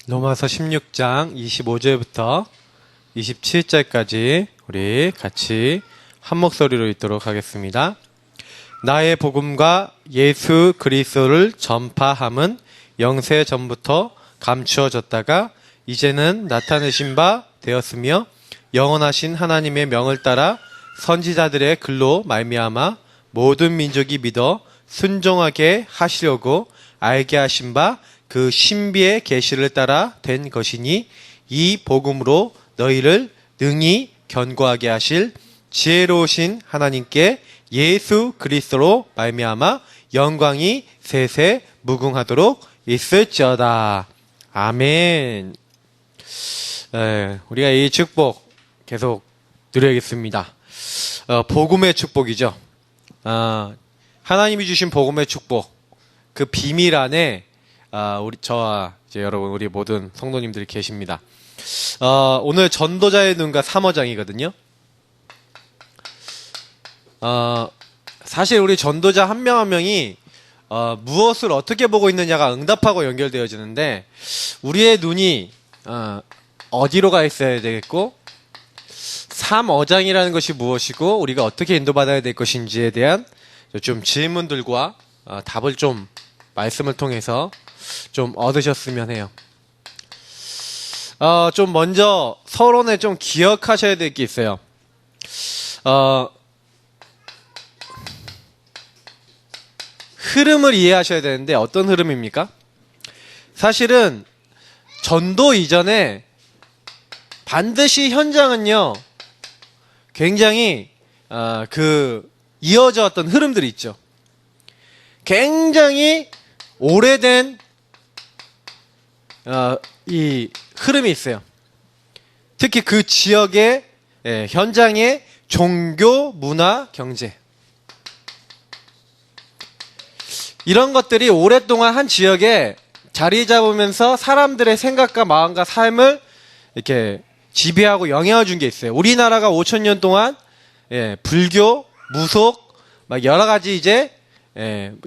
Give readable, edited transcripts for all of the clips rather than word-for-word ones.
로마서 16장 25절부터 27절까지 우리 같이 한 목소리로 읽도록 하겠습니다. 나의 복음과 예수 그리스도를 전파함은 영세 전부터 감추어졌다가 이제는 나타내신 바 되었으며 영원하신 하나님의 명을 따라 선지자들의 글로 말미암아 모든 민족이 믿어 순종하게 하시려고 알게 하신 바 그 신비의 계시를 따라 된 것이니 이 복음으로 너희를 능히 견고하게 하실 지혜로우신 하나님께 예수 그리스도로 말미암아 영광이 세세 무궁하도록 있을지어다. 아멘. 우리가 이 축복 계속 누려야겠습니다. 복음의 축복이죠. 하나님이 주신 복음의 축복, 그 비밀 안에 저와 이제 여러분, 우리 모든 성도님들이 계십니다. 오늘 전도자의 눈과 3어장이거든요. 사실 우리 전도자 한 명 한 명이 무엇을 어떻게 보고 있느냐가 응답하고 연결되어지는데, 우리의 눈이 어디로 가 있어야 되겠고, 3어장이라는 것이 무엇이고 우리가 어떻게 인도받아야 될 것인지에 대한 좀 질문들과 답을 좀 말씀을 통해서 좀 얻으셨으면 해요. 좀 먼저 서론에 좀 기억하셔야 될 게 있어요. 흐름을 이해하셔야 되는데, 어떤 흐름입니까? 사실은 전도 이전에 반드시 현장은요, 굉장히 이어져 왔던 흐름들이 있죠. 굉장히 오래된 이 흐름이 있어요. 특히 그 지역의 현장의 종교, 문화, 경제, 이런 것들이 오랫동안 한 지역에 자리 잡으면서 사람들의 생각과 마음과 삶을 이렇게 지배하고 영향을 준 게 있어요. 우리나라가 5,000년 동안 불교, 무속, 막 여러 가지 이제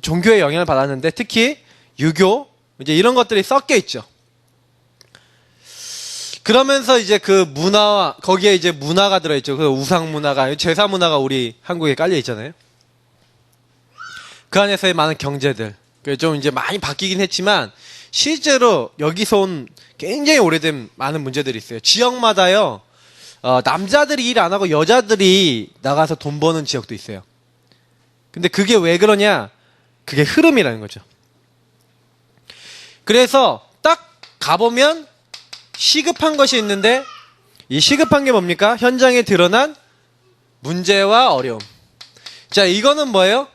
종교의 영향을 받았는데, 특히 유교, 이제 이런 것들이 섞여 있죠. 그러면서 이제 그 문화와, 거기에 이제 문화가 들어있죠. 그 우상 문화가, 제사 문화가 우리 한국에 깔려 있잖아요. 그 안에서의 많은 경제들, 좀 이제 많이 바뀌긴 했지만, 실제로 여기서 온 굉장히 오래된 많은 문제들이 있어요. 지역마다요, 남자들이 일 안 하고 여자들이 나가서 돈 버는 지역도 있어요. 근데 그게 왜 그러냐? 그게 흐름이라는 거죠. 그래서 딱 가보면 시급한 것이 있는데, 이 시급한 게 뭡니까? 현장에 드러난 문제와 어려움. 자, 이거는 뭐예요?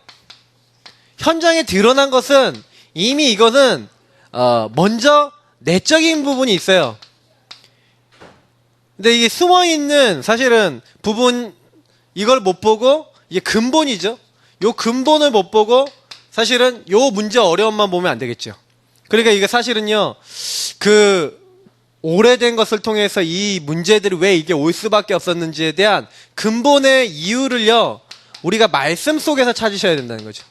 현장에 드러난 것은 이미 이거는 먼저 내적인 부분이 있어요. 근데 이게 숨어있는 사실은 부분, 이걸 못 보고, 이게 근본이죠. 요 근본을 못 보고 사실은 요 문제 어려움만 보면 안 되겠죠. 그러니까 이게 사실은요, 그 오래된 것을 통해서 이 문제들이 왜 이게 올 수밖에 없었는지에 대한 근본의 이유를요, 우리가 말씀 속에서 찾으셔야 된다는 거죠.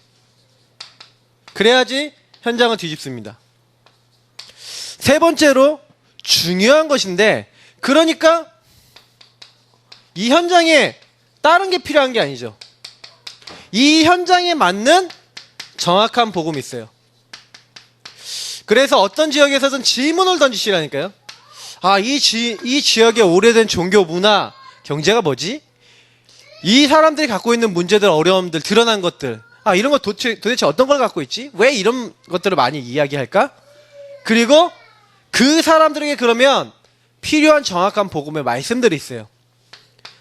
그래야지 현장을 뒤집습니다. 세 번째로 중요한 것인데, 그러니까 이 현장에 다른 게 필요한 게 아니죠. 이 현장에 맞는 정확한 복음이 있어요. 그래서 어떤 지역에서든 질문을 던지시라니까요. 이 지역의 오래된 종교, 문화, 경제가 뭐지? 이 사람들이 갖고 있는 문제들, 어려움들, 드러난 것들, 이런 거 도대체 어떤 걸 갖고 있지? 왜 이런 것들을 많이 이야기할까? 그리고 그 사람들에게 그러면 필요한 정확한 복음의 말씀들이 있어요.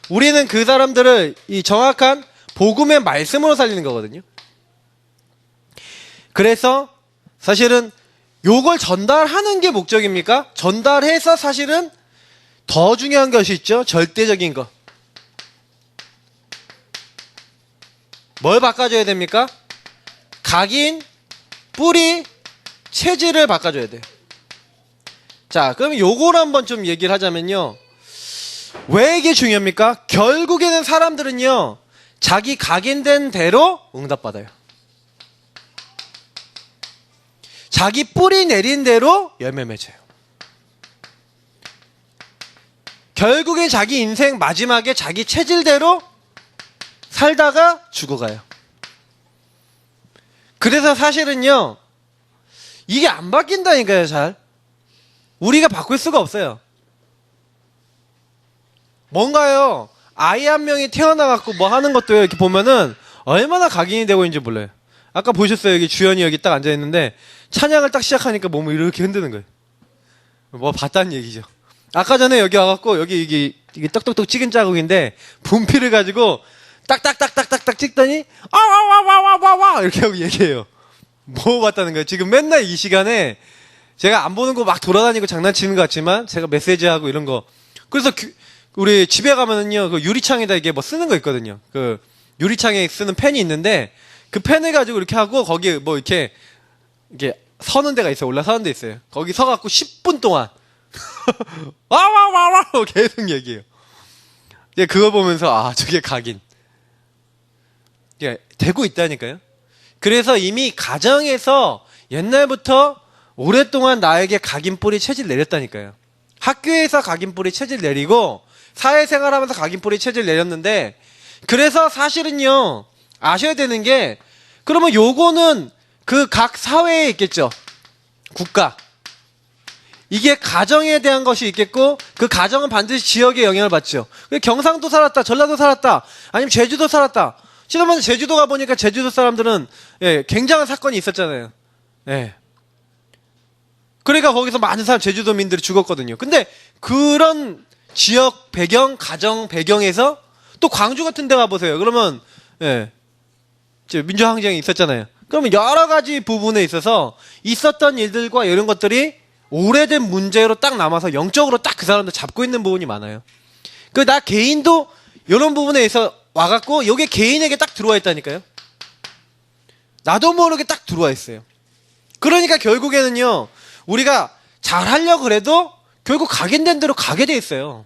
우리는 그 사람들을 이 정확한 복음의 말씀으로 살리는 거거든요. 그래서 사실은 요걸 전달하는 게 목적입니까? 전달해서 사실은 더 중요한 것이 있죠. 절대적인 것. 뭘 바꿔줘야 됩니까? 각인, 뿌리, 체질을 바꿔줘야 돼요. 자, 그럼 요걸 한번 좀 얘기를 하자면요, 왜 이게 중요합니까? 결국에는 사람들은요, 자기 각인된 대로 응답받아요. 자기 뿌리 내린 대로 열매 맺어요. 결국엔 자기 인생 마지막에 자기 체질대로 살다가 죽어가요. 그래서 사실은요, 이게 안 바뀐다니까요, 잘. 우리가 바꿀 수가 없어요. 뭔가요, 아이 한 명이 태어나갖고 뭐 하는 것도 이렇게 보면은 얼마나 각인이 되고 있는지 몰라요. 아까 보셨어요? 여기 주연이 여기 딱 앉아있는데 찬양을 딱 시작하니까 몸을 이렇게 흔드는 거예요. 뭐 봤다는 얘기죠. 아까 전에 여기 와갖고 여기 이게 떡떡떡 찍은 자국인데 분필을 가지고 딱딱딱딱딱딱 찍더니 아와와와와와 이렇게 하고 얘기해요. 뭐 봤다는 거예요. 지금 맨날 이 시간에 제가 안 보는 거 막 돌아다니고 장난치는 것 같지만 제가 메시지하고 이런 거. 그래서 우리 집에 가면은요, 그 유리창에다 이게 뭐 쓰는 거 있거든요. 그 유리창에 쓰는 펜이 있는데 그 펜을 가지고 이렇게 하고 거기에 뭐 이렇게 서는 데가 있어요. 올라서는 데 있어요. 거기 서갖고 10분 동안 와와와와 계속 얘기해요. 그거 보면서 아, 저게 각인. 되고 있다니까요. 그래서 이미 가정에서 옛날부터 오랫동안 나에게 각인뿌리 체질 내렸다니까요. 학교에서 각인뿌리 체질 내리고 사회생활하면서 각인뿌리 체질 내렸는데, 그래서 사실은요, 아셔야 되는 게, 그러면 요거는 그 각 사회에 있겠죠. 국가. 이게 가정에 대한 것이 있겠고, 그 가정은 반드시 지역에 영향을 받죠. 경상도 살았다, 전라도 살았다, 아니면 제주도 살았다. 지난번에 제주도 가보니까 제주도 사람들은, 굉장한 사건이 있었잖아요. 그러니까 거기서 많은 제주도민들이 죽었거든요. 근데 그런 지역 배경, 가정 배경에서 또 광주 같은 데 가보세요. 그러면, 민주항쟁이 있었잖아요. 그러면 여러 가지 부분에 있어서 있었던 일들과 이런 것들이 오래된 문제로 딱 남아서 영적으로 딱 그 사람들 잡고 있는 부분이 많아요. 나 개인도 이런 부분에 있어 와갖고 요게 개인에게 딱 들어와 있다니까요. 나도 모르게 딱 들어와 있어요. 그러니까 결국에는요, 우리가 잘 하려고 그래도 결국 각인된 대로 가게 돼 있어요.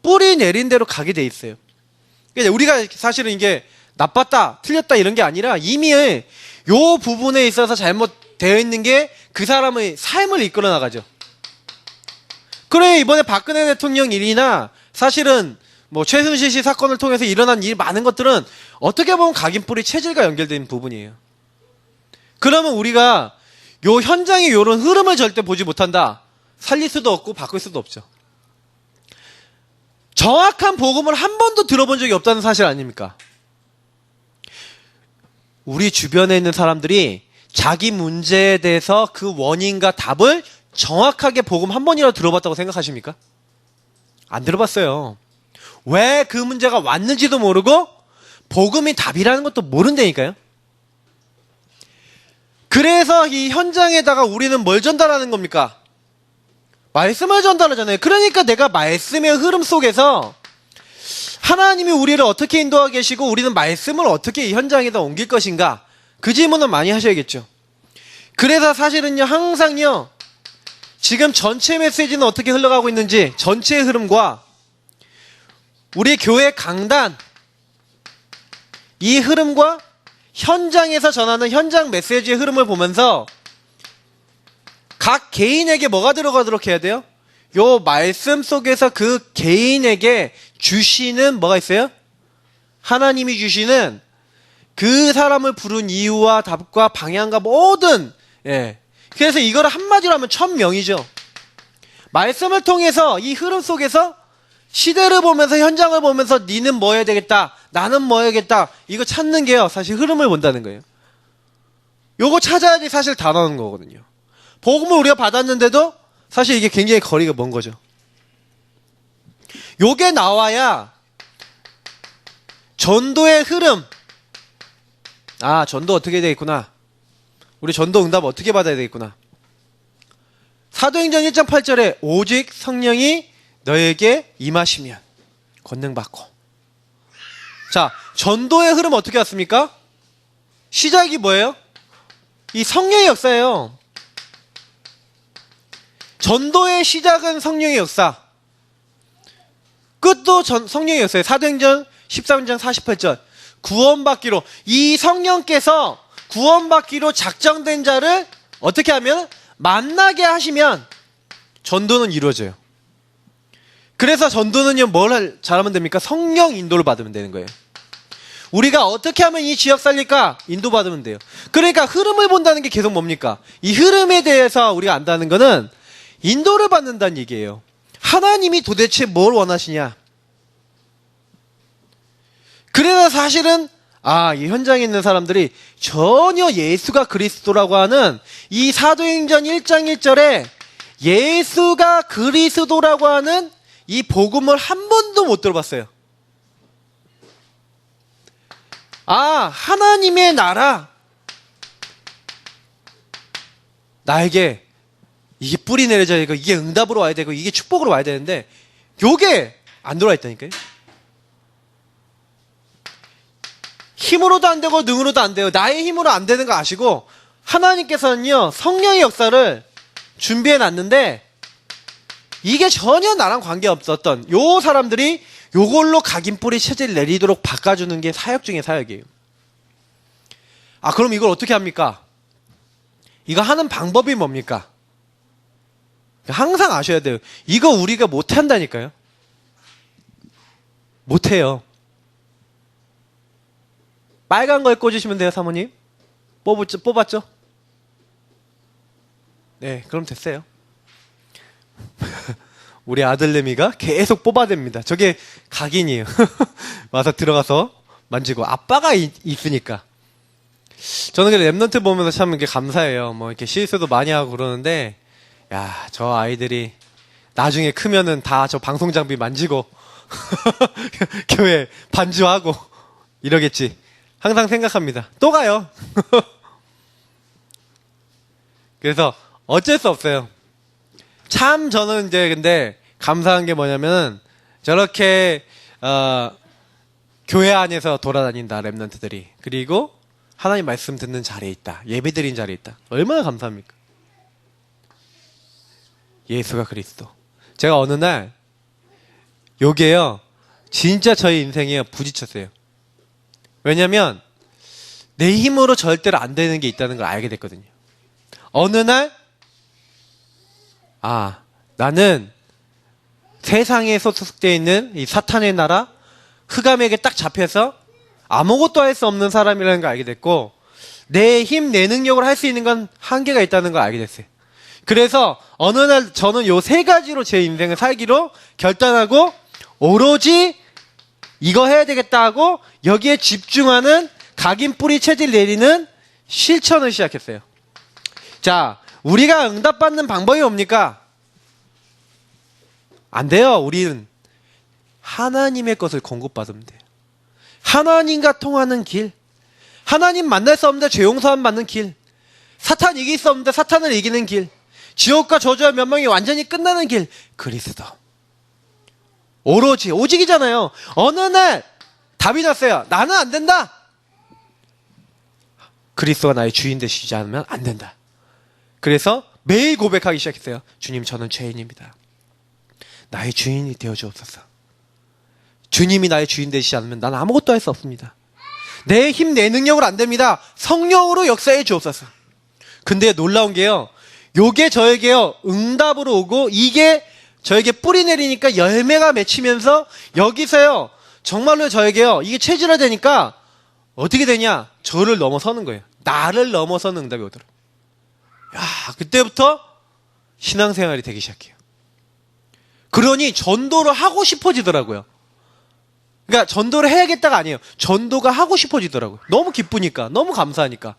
뿌리 내린 대로 가게 돼 있어요. 그러니까 우리가 사실은 이게 나빴다, 틀렸다 이런 게 아니라 이미 요 부분에 있어서 잘못되어 있는 게 그 사람의 삶을 이끌어 나가죠. 그래, 이번에 박근혜 대통령 일이나 사실은 뭐 최순실 씨 사건을 통해서 일어난 일 많은 것들은 어떻게 보면 각인뿌리 체질과 연결된 부분이에요. 그러면 우리가 요 현장의 요런 흐름을 절대 보지 못한다. 살릴 수도 없고 바꿀 수도 없죠. 정확한 복음을 한 번도 들어본 적이 없다는 사실 아닙니까? 우리 주변에 있는 사람들이 자기 문제에 대해서 그 원인과 답을 정확하게 복음 한 번이라도 들어봤다고 생각하십니까? 안 들어봤어요. 왜 그 문제가 왔는지도 모르고 복음이 답이라는 것도 모른다니까요. 그래서 이 현장에다가 우리는 뭘 전달하는 겁니까? 말씀을 전달하잖아요. 그러니까 내가 말씀의 흐름 속에서 하나님이 우리를 어떻게 인도하고 계시고 우리는 말씀을 어떻게 이 현장에다 옮길 것인가, 그 질문을 많이 하셔야겠죠. 그래서 사실은요, 항상요, 지금 전체 메시지는 어떻게 흘러가고 있는지 전체의 흐름과 우리 교회 강단, 이 흐름과 현장에서 전하는 현장 메시지의 흐름을 보면서 각 개인에게 뭐가 들어가도록 해야 돼요? 요 말씀 속에서 그 개인에게 주시는 뭐가 있어요? 하나님이 주시는 그 사람을 부른 이유와 답과 방향과 모든, 그래서 이거를 한마디로 하면 천명이죠. 말씀을 통해서 이 흐름 속에서 시대를 보면서 현장을 보면서 니는 뭐 해야 되겠다, 나는 뭐 해야겠다, 이거 찾는 게요, 사실 흐름을 본다는 거예요. 요거 찾아야지 사실 다 나오는 거거든요. 복음을 우리가 받았는데도 사실 이게 굉장히 거리가 먼 거죠. 요게 나와야 전도의 흐름, 아, 전도 어떻게 되겠구나, 우리 전도 응답 어떻게 받아야 되겠구나. 사도행전 1장 8절에 오직 성령이 너에게 임하시면 권능 받고. 자, 전도의 흐름 어떻게 왔습니까? 시작이 뭐예요? 이 성령의 역사예요. 전도의 시작은 성령의 역사, 끝도 성령의 역사예요. 사도행전 13장 48절 구원받기로, 이 성령께서 구원받기로 작정된 자를 어떻게 하면 만나게 하시면 전도는 이루어져요. 그래서 전도는요, 잘하면 됩니까? 성령 인도를 받으면 되는 거예요. 우리가 어떻게 하면 이 지역 살릴까? 인도받으면 돼요. 그러니까 흐름을 본다는 게 계속 뭡니까? 이 흐름에 대해서 우리가 안다는 거는 인도를 받는다는 얘기예요. 하나님이 도대체 뭘 원하시냐? 그래서 사실은 이 현장에 있는 사람들이 전혀 예수가 그리스도라고 하는 이 사도행전 1장 1절에 예수가 그리스도라고 하는 이 복음을 한 번도 못 들어봤어요. 하나님의 나라. 나에게 이게 뿌리 내려져야 되고, 이게 응답으로 와야 되고, 이게 축복으로 와야 되는데, 요게 안 들어와 있다니까요. 힘으로도 안 되고, 능으로도 안 돼요. 나의 힘으로 안 되는 거 아시고, 하나님께서는요, 성령의 역사를 준비해 놨는데, 이게 전혀 나랑 관계없었던 요 사람들이 요걸로 각인 뿌리 체질 내리도록 바꿔주는 게 사역 중에 사역이에요. 그럼 이걸 어떻게 합니까? 이거 하는 방법이 뭡니까? 항상 아셔야 돼요. 이거 우리가 못한다니까요. 못해요. 빨간 거에 꽂으시면 돼요, 사모님. 뽑았죠? 네, 그럼 됐어요. 우리 아들내미가 계속 뽑아댑니다. 저게 각인이에요. 와서 들어가서 만지고. 아빠가 있으니까. 저는 랩넌트 보면서 참 이렇게 감사해요. 뭐 이렇게 실수도 많이 하고 그러는데, 야, 저 아이들이 나중에 크면은 다 저 방송 장비 만지고, 교회 반주하고, 이러겠지. 항상 생각합니다. 또 가요. 그래서 어쩔 수 없어요. 참 저는 이제 근데 감사한 게 뭐냐면은 저렇게 교회 안에서 돌아다닌다, 랩런트들이. 그리고 하나님 말씀 듣는 자리에 있다, 예배 드린 자리에 있다. 얼마나 감사합니까? 예수가 그리스도. 제가 어느 날 요게요, 진짜 저희 인생에 부딪혔어요. 왜냐면 내 힘으로 절대로 안 되는 게 있다는 걸 알게 됐거든요. 어느 날 나는 세상에 소속되어 있는 이 사탄의 나라, 흑암에게 딱 잡혀서 아무것도 할 수 없는 사람이라는 걸 알게 됐고, 내 힘, 내 능력으로 할 수 있는 건 한계가 있다는 걸 알게 됐어요. 그래서 어느 날 저는 요 세 가지로 제 인생을 살기로 결단하고, 오로지 이거 해야 되겠다 하고 여기에 집중하는 각인 뿌리 체질 내리는 실천을 시작했어요. 자, 우리가 응답받는 방법이 뭡니까? 안 돼요. 우리는 하나님의 것을 공급받으면 돼요. 하나님과 통하는 길, 하나님 만날 수 없는데 죄 용서함 받는 길, 사탄 이길 수 없는데 사탄을 이기는 길, 지옥과 저주와 멸망이 완전히 끝나는 길, 그리스도. 오로지, 오직이잖아요. 어느 날 답이 났어요. 나는 안 된다. 그리스도가 나의 주인 되시지 않으면 안 된다. 그래서 매일 고백하기 시작했어요. 주님, 저는 죄인입니다. 나의 주인이 되어주옵소서. 주님이 나의 주인 되시지 않으면 나는 아무것도 할 수 없습니다. 내 힘, 내 능력으로 안 됩니다. 성령으로 역사해 주옵소서. 근데 놀라운 게요, 요게 저에게요 응답으로 오고, 이게 저에게 뿌리 내리니까 열매가 맺히면서, 여기서요 정말로 저에게요 이게 체질화되니까 어떻게 되냐, 저를 넘어서는 거예요. 나를 넘어서는 응답이 오더라고요. 야, 그때부터 신앙생활이 되기 시작해요. 그러니 전도를 하고 싶어지더라고요. 그러니까 전도를 해야겠다가 아니에요. 전도가 하고 싶어지더라고요. 너무 기쁘니까, 너무 감사하니까.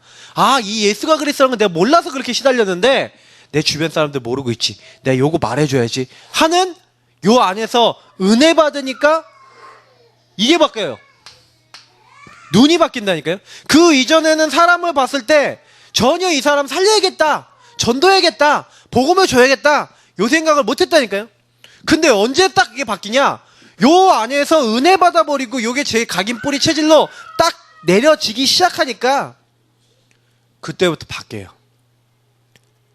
이 예수가 그리스도라는 걸 내가 몰라서 그렇게 시달렸는데 내 주변 사람들 모르고 있지, 내가 요거 말해줘야지 하는 요 안에서 은혜 받으니까 이게 바뀌어요. 눈이 바뀐다니까요. 그 이전에는 사람을 봤을 때 전혀 이 사람 살려야겠다, 전도해야겠다, 복음을 줘야겠다, 요 생각을 못했다니까요. 근데 언제 딱 이게 바뀌냐, 요 안에서 은혜 받아버리고 요게 제 각인 뿌리 체질로 딱 내려지기 시작하니까 그때부터 바뀌어요.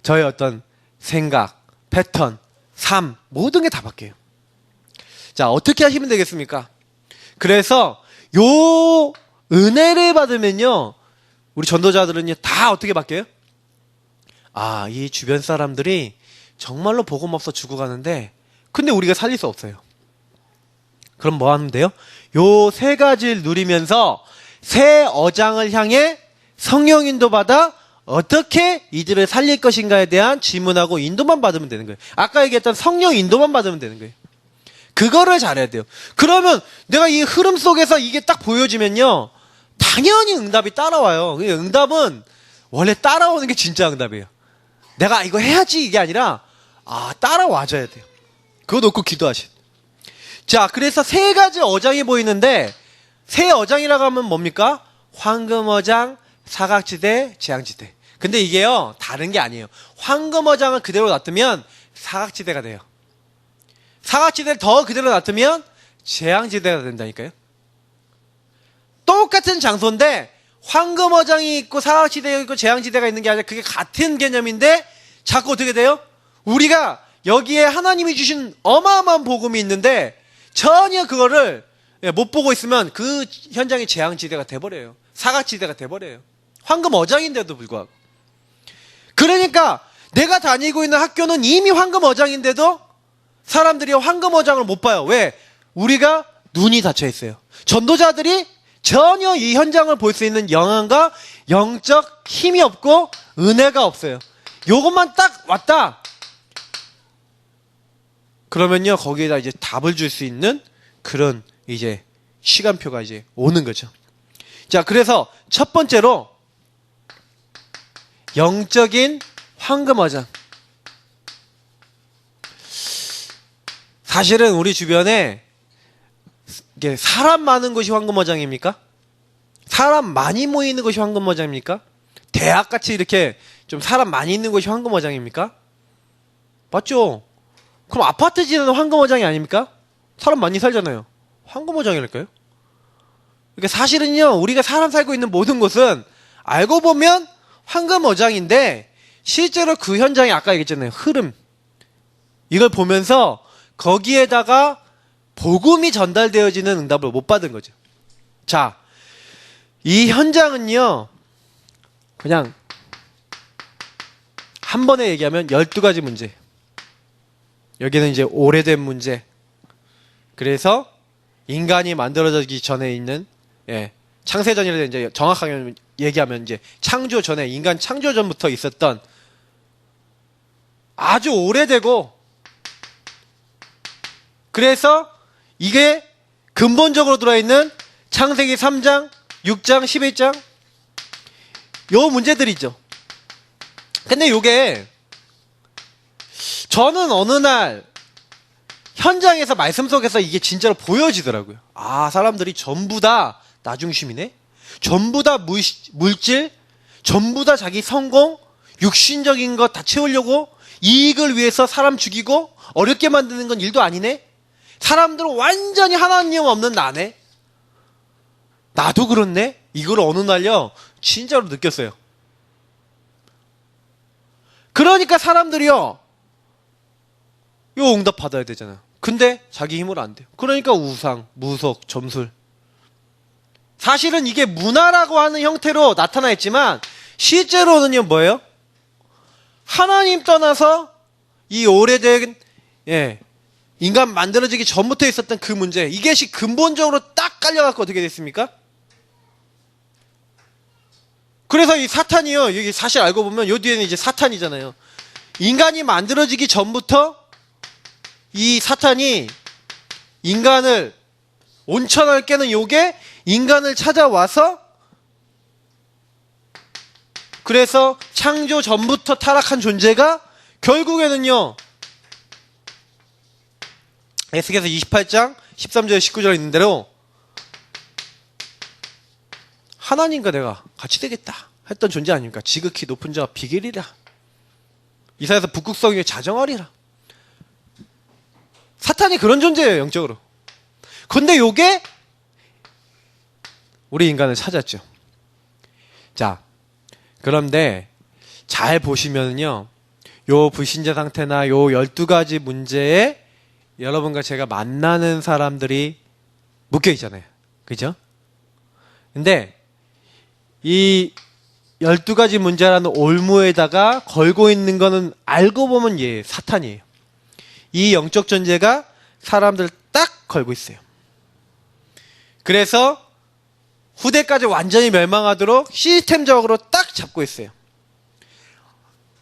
저의 어떤 생각, 패턴, 삶, 모든 게 다 바뀌어요. 자, 어떻게 하시면 되겠습니까? 그래서 요 은혜를 받으면요, 우리 전도자들은요 다 어떻게 바뀌어요? 이 주변 사람들이 정말로 복음 없어 죽어가는데 근데 우리가 살릴 수 없어요. 그럼 뭐 하면 돼요? 요 세 가지를 누리면서 새 어장을 향해 성령 인도받아 어떻게 이들을 살릴 것인가에 대한 질문하고 인도만 받으면 되는 거예요. 아까 얘기했던 성령 인도만 받으면 되는 거예요. 그거를 잘해야 돼요. 그러면 내가 이 흐름 속에서 이게 딱 보여지면요, 당연히 응답이 따라와요. 응답은 원래 따라오는 게 진짜 응답이에요. 내가 이거 해야지 이게 아니라 따라와줘야 돼요. 그거 놓고 기도하신. 자, 그래서 세 가지 어장이 보이는데, 세 어장이라고 하면 뭡니까? 황금어장, 사각지대, 재앙지대. 근데 이게요, 다른 게 아니에요. 황금어장을 그대로 놔두면 사각지대가 돼요. 사각지대를 더 그대로 놔두면 재앙지대가 된다니까요. 똑같은 장소인데 황금어장이 있고 사각지대가 있고 재앙지대가 있는 게 아니라 그게 같은 개념인데 자꾸 어떻게 돼요? 우리가 여기에 하나님이 주신 어마어마한 복음이 있는데 전혀 그거를 못 보고 있으면 그 현장이 재앙지대가 돼버려요. 사각지대가 돼버려요. 황금어장인데도 불구하고. 그러니까 내가 다니고 있는 학교는 이미 황금어장인데도 사람들이 황금어장을 못 봐요. 왜? 우리가 눈이 닫혀 있어요. 전도자들이 전혀 이 현장을 볼 수 있는 영향과 영적 힘이 없고 은혜가 없어요. 요것만 딱 왔다. 그러면요, 거기에다 이제 답을 줄 수 있는 그런 이제 시간표가 이제 오는 거죠. 자, 그래서 첫 번째로 영적인 황금어장. 사실은 우리 주변에 이게 사람 많은 곳이 황금어장입니까? 사람 많이 모이는 곳이 황금어장입니까? 대학같이 이렇게 좀 사람 많이 있는 곳이 황금어장입니까? 맞죠? 그럼 아파트 지는 황금어장이 아닙니까? 사람 많이 살잖아요. 황금어장이랄까요? 그러니까 사실은요, 우리가 사람 살고 있는 모든 곳은 알고 보면 황금어장인데 실제로 그 현장에 아까 얘기했잖아요. 흐름. 이걸 보면서 거기에다가 복음이 전달되어지는 응답을 못 받은 거죠. 자, 이 현장은요, 그냥 한 번에 얘기하면 12가지 문제. 여기는 이제 오래된 문제. 그래서 인간이 만들어지기 전에 있는, 창세전이라 이제 정확하게 얘기하면 이제 창조 전에, 인간 창조 전부터 있었던 아주 오래되고, 그래서 이게 근본적으로 들어있는 창세기 3장, 6장, 11장 요 문제들이죠. 근데 요게 저는 어느 날 현장에서 말씀 속에서 이게 진짜로 보여지더라고요. 사람들이 전부 다 나중심이네? 전부 다 물질, 전부 다 자기 성공, 육신적인 것 다 채우려고 이익을 위해서 사람 죽이고 어렵게 만드는 건 일도 아니네? 사람들은 완전히 하나님 없는 나네? 나도 그렇네? 이걸 어느 날요, 진짜로 느꼈어요. 그러니까 사람들이요, 요 응답 받아야 되잖아요. 근데 자기 힘으로 안 돼요. 그러니까 우상, 무속, 점술. 사실은 이게 문화라고 하는 형태로 나타나 있지만 실제로는요, 뭐예요? 하나님 떠나서 이 오래된 인간 만들어지기 전부터 있었던 그 문제, 이것이 근본적으로 딱 깔려갖고 어떻게 됐습니까? 그래서 이 사탄이요, 여기 사실 알고 보면 요 뒤에는 이제 사탄이잖아요. 인간이 만들어지기 전부터 이 사탄이 인간을 온천을 깨는 요게 인간을 찾아와서, 그래서 창조 전부터 타락한 존재가 결국에는요, 에스겔서 28장 13절 19절에 있는 대로 하나님과 내가 같이 되겠다 했던 존재 아닙니까? 지극히 높은 자와 비결이라, 이사야서 북극성 위에 자정하리라. 사탄이 그런 존재예요, 영적으로. 근데 요게 우리 인간을 찾았죠. 자, 그런데 잘 보시면요, 요 불신자 상태나 요 12가지 문제에 여러분과 제가 만나는 사람들이 묶여 있잖아요. 그죠? 근데 이 12가지 문제라는 올무에다가 걸고 있는 거는 알고 보면 사탄이에요. 이 영적 존재가 사람들 딱 걸고 있어요. 그래서 후대까지 완전히 멸망하도록 시스템적으로 딱 잡고 있어요.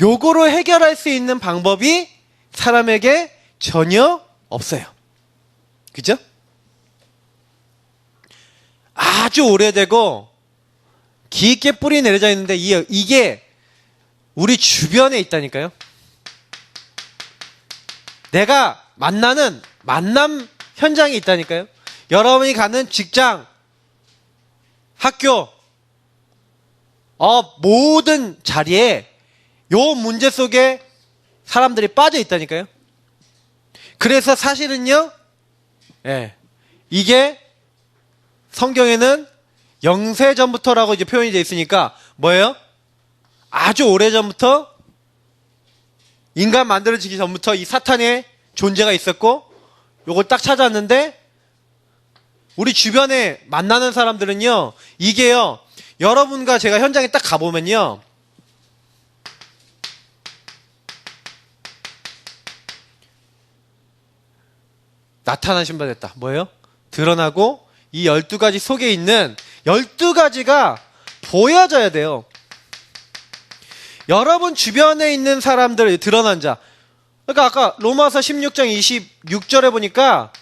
요거를 해결할 수 있는 방법이 사람에게 전혀 없어요. 그죠? 아주 오래되고 깊게 뿌리 내려져 있는데 이게 우리 주변에 있다니까요. 내가 만나는 만남 현장이 있다니까요. 여러분이 가는 직장, 학교, 모든 자리에 요 문제 속에 사람들이 빠져 있다니까요. 그래서 사실은요, 이게 성경에는 영세전부터라고 이제 표현이 되어 있으니까 뭐예요? 아주 오래전부터 인간 만들어지기 전부터 이 사탄의 존재가 있었고 요걸 딱 찾았는데 우리 주변에 만나는 사람들은요, 이게요, 여러분과 제가 현장에 딱 가보면요, 나타나신 바 됐다. 뭐예요? 드러나고 이 12가지 속에 있는 12가지가 보여져야 돼요. 여러분 주변에 있는 사람들, 드러난 자. 그러니까 아까 로마서 16장 26절에 보니까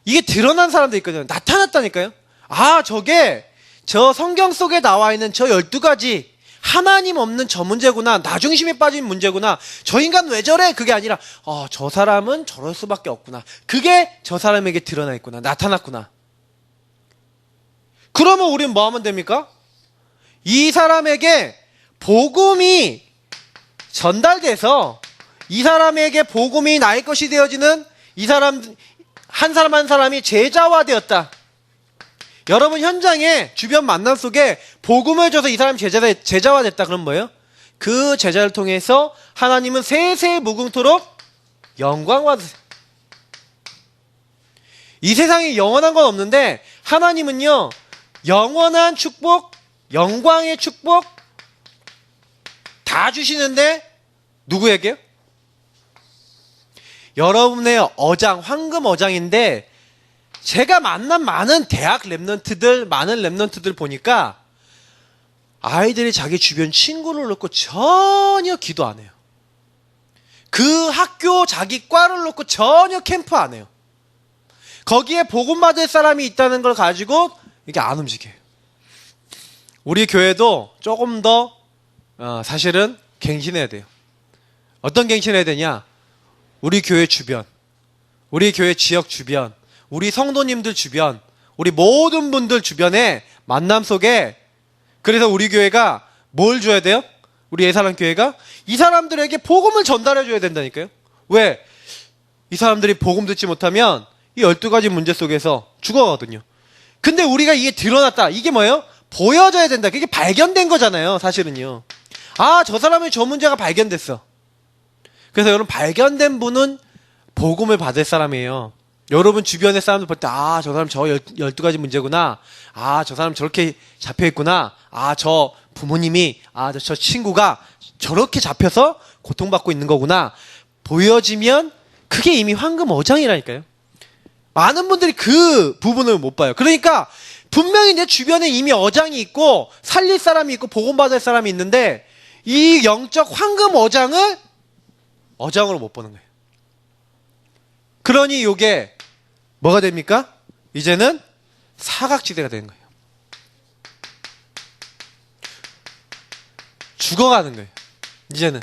이게 드러난 사람도 있거든요. 나타났다니까요. 아, 저게 저 성경 속에 나와 있는 저 12가지 하나님 없는 저 문제구나. 나 중심에 빠진 문제구나. 저 인간 왜 저래? 그게 아니라 저 사람은 저럴 수밖에 없구나. 그게 저 사람에게 드러나 있구나. 나타났구나. 그러면 우리는 뭐 하면 됩니까? 이 사람에게 복음이 전달돼서 이 사람에게 복음이 나의 것이 되어지는 이 사람 한 사람 한 사람이 제자화되었다. 여러분 현장에 주변 만남 속에 복음을 줘서 이 사람이 제자화됐다. 그럼 뭐예요? 그 제자를 통해서 하나님은 세세 무궁토록 영광 받으세요. 이 세상에 영원한 건 없는데 하나님은요, 영원한 축복, 영광의 축복 다 주시는데 누구에게요? 여러분의 어장, 황금 어장인데 제가 만난 많은 대학 랩런트들, 많은 랩런트들 보니까 아이들이 자기 주변 친구를 놓고 전혀 기도 안 해요. 그 학교 자기 과를 놓고 전혀 캠프 안 해요. 거기에 복음 받을 사람이 있다는 걸 가지고 이게 안 움직여요. 우리 교회도 조금 더 사실은 갱신해야 돼요. 어떤 갱신해야 되냐? 우리 교회 주변, 우리 교회 지역 주변, 우리 성도님들 주변, 우리 모든 분들 주변에 만남 속에, 그래서 우리 교회가 뭘 줘야 돼요? 우리 예사람 교회가 이 사람들에게 복음을 전달해 줘야 된다니까요. 왜? 이 사람들이 복음 듣지 못하면 이 12가지 문제 속에서 죽어가거든요. 근데 우리가 이게 드러났다. 이게 뭐예요? 보여져야 된다. 그게 발견된 거잖아요. 사실은요. 아, 저 사람의 저 문제가 발견됐어. 그래서 여러분, 발견된 분은 복음을 받을 사람이에요. 여러분 주변의 사람들 볼 때, 아, 저 사람 저 12가지 문제구나. 아, 저 사람 저렇게 잡혀있구나. 아, 저 부모님이, 아, 저 친구가 저렇게 잡혀서 고통받고 있는 거구나. 보여지면 그게 이미 황금 어장이라니까요. 많은 분들이 그 부분을 못 봐요. 그러니까 분명히 내 주변에 이미 어장이 있고 살릴 사람이 있고 복음받을 사람이 있는데 이 영적 황금 어장을 어장으로 못 보는 거예요. 그러니 이게 뭐가 됩니까? 이제는 사각지대가 되는 거예요. 죽어가는 거예요. 이제는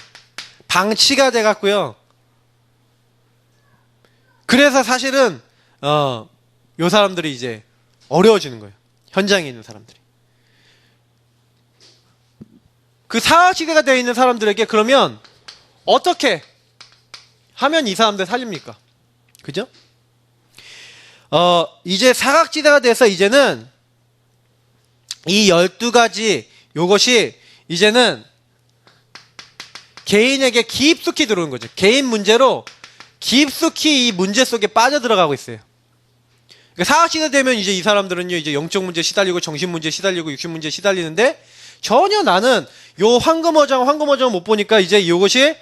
방치가 돼갖고요. 그래서 사실은 요 사람들이 이제 어려워지는 거예요. 현장에 있는 사람들이. 그 사각지대가 되어 있는 사람들에게 그러면 어떻게 하면 이 사람들 살립니까? 그죠? 이제 사각지대가 돼서 이제는 이 12가지 요것이 이제는 개인에게 깊숙이 들어오는 거죠. 개인 문제로 깊숙이 이 문제 속에 빠져들어가고 있어요. 그러니까 사각지대 되면 이제 이 사람들은요, 이제 영적 문제 시달리고 정신 문제 시달리고 육신 문제 시달리는데 전혀 나는 요 황금어장을 못 보니까 이제 요것이